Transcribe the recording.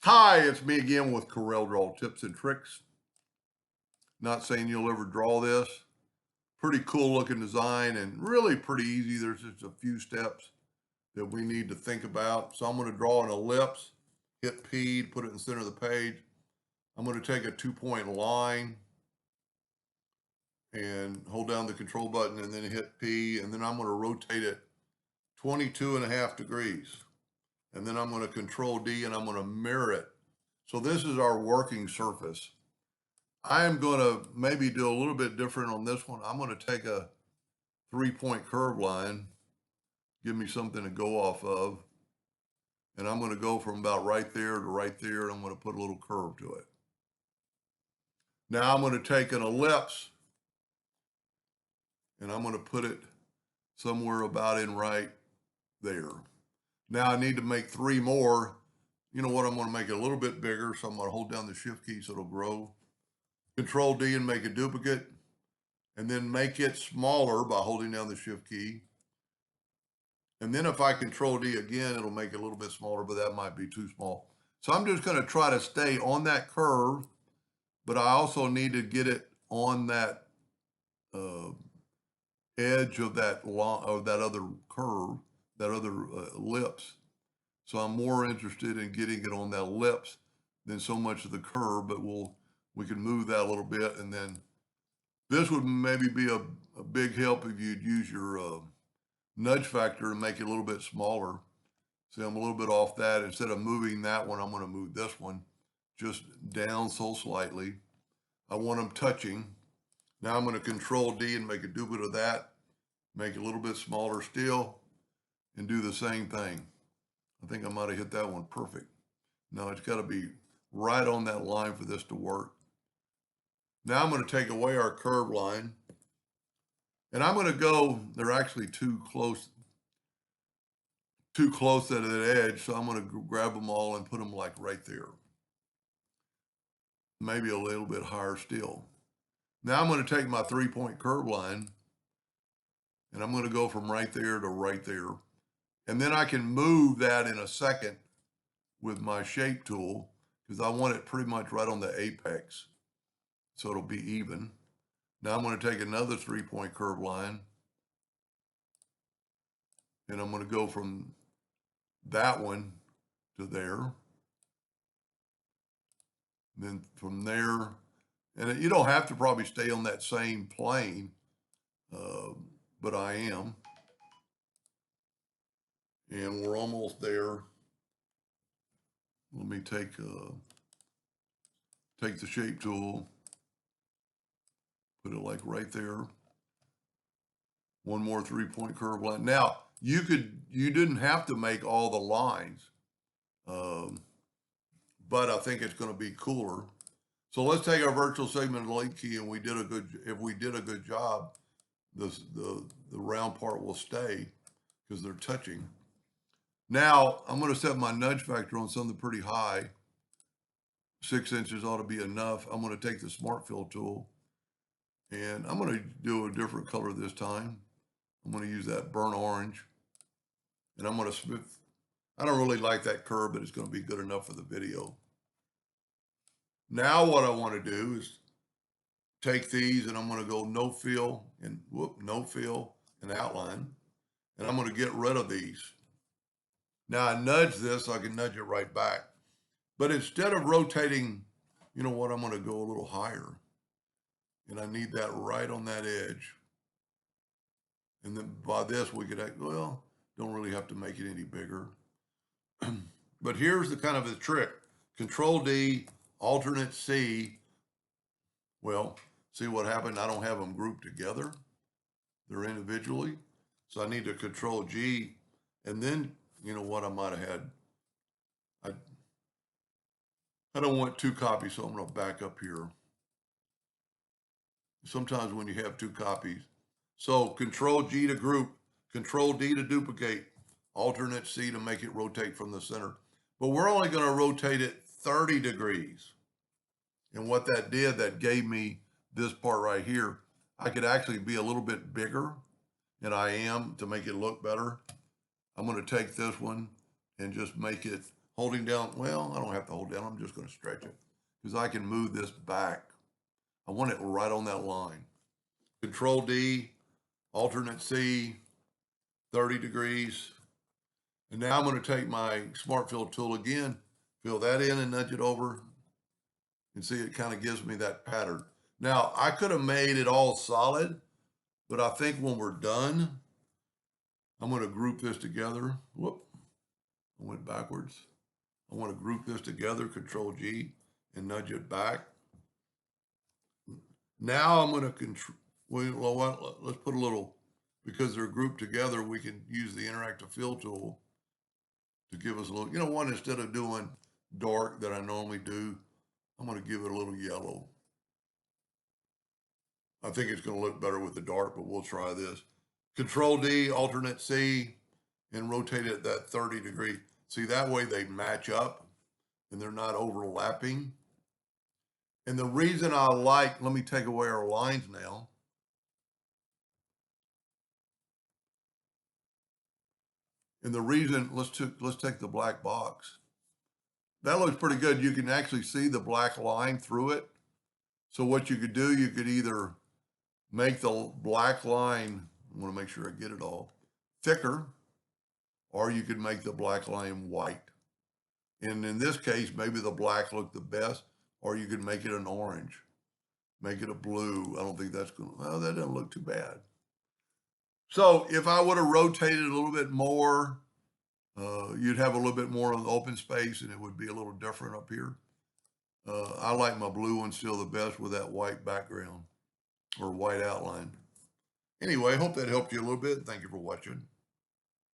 Hi, it's me again with Corel Draw Tips and Tricks. Not saying you'll ever draw this. Pretty cool looking design and really pretty easy. There's just a few steps that we need to think about. So I'm going to draw an ellipse, hit P, put it in the center of the page. I'm going to take a 2-point line and hold down the control button and then hit P. And then I'm going to rotate it 22.5 degrees. And then I'm going to control D and I'm going to mirror it. So this is our working surface. I am going to maybe do a little bit different on this one. I'm going to take a 3-point curve line, give me something to go off of. And I'm going to go from about right there to right there. And I'm going to put a little curve to it. Now I'm going to take an ellipse and I'm going to put it somewhere about in right there. Now I need to make 3 more. You know what? I'm going to make it a little bit bigger. So I'm going to hold down the shift key so it'll grow. Control D and make a duplicate. And then make it smaller by holding down the shift key. And then if I control D again, it'll make it a little bit smaller, but that might be too small. So I'm just going to try to stay on that curve, but I also need to get it on that edge of that other curve, that other ellipse. So I'm more interested in getting it on that ellipse than so much of the curve, but we can move that a little bit. And then this would maybe be a big help if you'd use your nudge factor and make it a little bit smaller. See, I'm a little bit off that. Instead of moving that one, I'm going to move this one just down so slightly. I want them touching. Now I'm going to control D and make a duplicate of that, make it a little bit smaller still, and do the same thing. I think I might have hit that one perfect. No, it's got to be right on that line for this to work. Now I'm going to take away our curve line. And I'm going to go, they're actually too close to that edge. So I'm going to grab them all and put them like right there. Maybe a little bit higher still. Now I'm going to take my 3-point curve line and I'm going to go from right there to right there. And then I can move that in a second with my shape tool because I want it pretty much right on the apex. So it'll be even. Now I'm going to take another 3-point curve line and I'm going to go from that one to there. Then from there, and you don't have to probably stay on that same plane, but I am. And we're almost there. Let me take the shape tool, put it like right there. One more 3-point curve line. Now you didn't have to make all the lines, but I think it's going to be cooler. So let's take our virtual segment link key, and if we did a good job, the round part will stay because they're touching. Now I'm going to set my nudge factor on something pretty high. 6 inches ought to be enough. I'm going to take the Smart Fill tool and I'm going to do a different color this time. I'm going to use that burnt orange and I'm going to smooth. I don't really like that curve, but it's going to be good enough for the video. Now what I want to do is take these and I'm going to go no fill and no fill and outline. And I'm going to get rid of these. Now I nudge this, so I can nudge it right back. But instead of rotating, you know what, I'm going to go a little higher. And I need that right on that edge. And then by this, we could, don't really have to make it any bigger. But here's the kind of the trick. Control D, alternate C. Well, see what happened? I don't have them grouped together. They're individually. So I need to control G. And then, you know what, I might have had, I don't want 2 copies, so I'm going to back up here. Sometimes when you have 2 copies. So control G to group, control D to duplicate, alternate C to make it rotate from the center. But we're only going to rotate it 30 degrees. And what that did, that gave me this part right here. I could actually be a little bit bigger, and I am, to make it look better. I'm going to take this one and just make it holding down, well, I don't have to hold down, I'm just gonna stretch it because I can move this back. I want it right on that line. Control D, alternate C, 30 degrees. And now I'm gonna take my Smart Fill tool again, fill that in and nudge it over. And see, it kind of gives me that pattern. Now, I could have made it all solid, but I think when we're done, I'm going to group this together. Whoop, I went backwards. I want to group this together, Control G, and nudge it back. Now I'm going to control, well, let's put a little, because they're grouped together, we can use the interactive fill tool to give us a little, what, instead of doing dark that I normally do, I'm going to give it a little yellow. I think it's going to look better with the dark, but we'll try this. Control D, alternate C, and rotate it that 30 degree. See, that way they match up and they're not overlapping. And the reason I like, let me take away our lines now. And the reason, let's take the black box. That looks pretty good. You can actually see the black line through it. So what you could do, you could either make the black line, I want to make sure I get it all, thicker, or you could make the black line white. And in this case, maybe the black looked the best, or you could make it an orange, make it a blue. I don't think that's going to, well, that doesn't look too bad. So if I would have rotated a little bit more, you'd have a little bit more of the open space and it would be a little different up here. I like my blue one still the best with that white background or white outline. Anyway, I hope that helped you a little bit. Thank you for watching.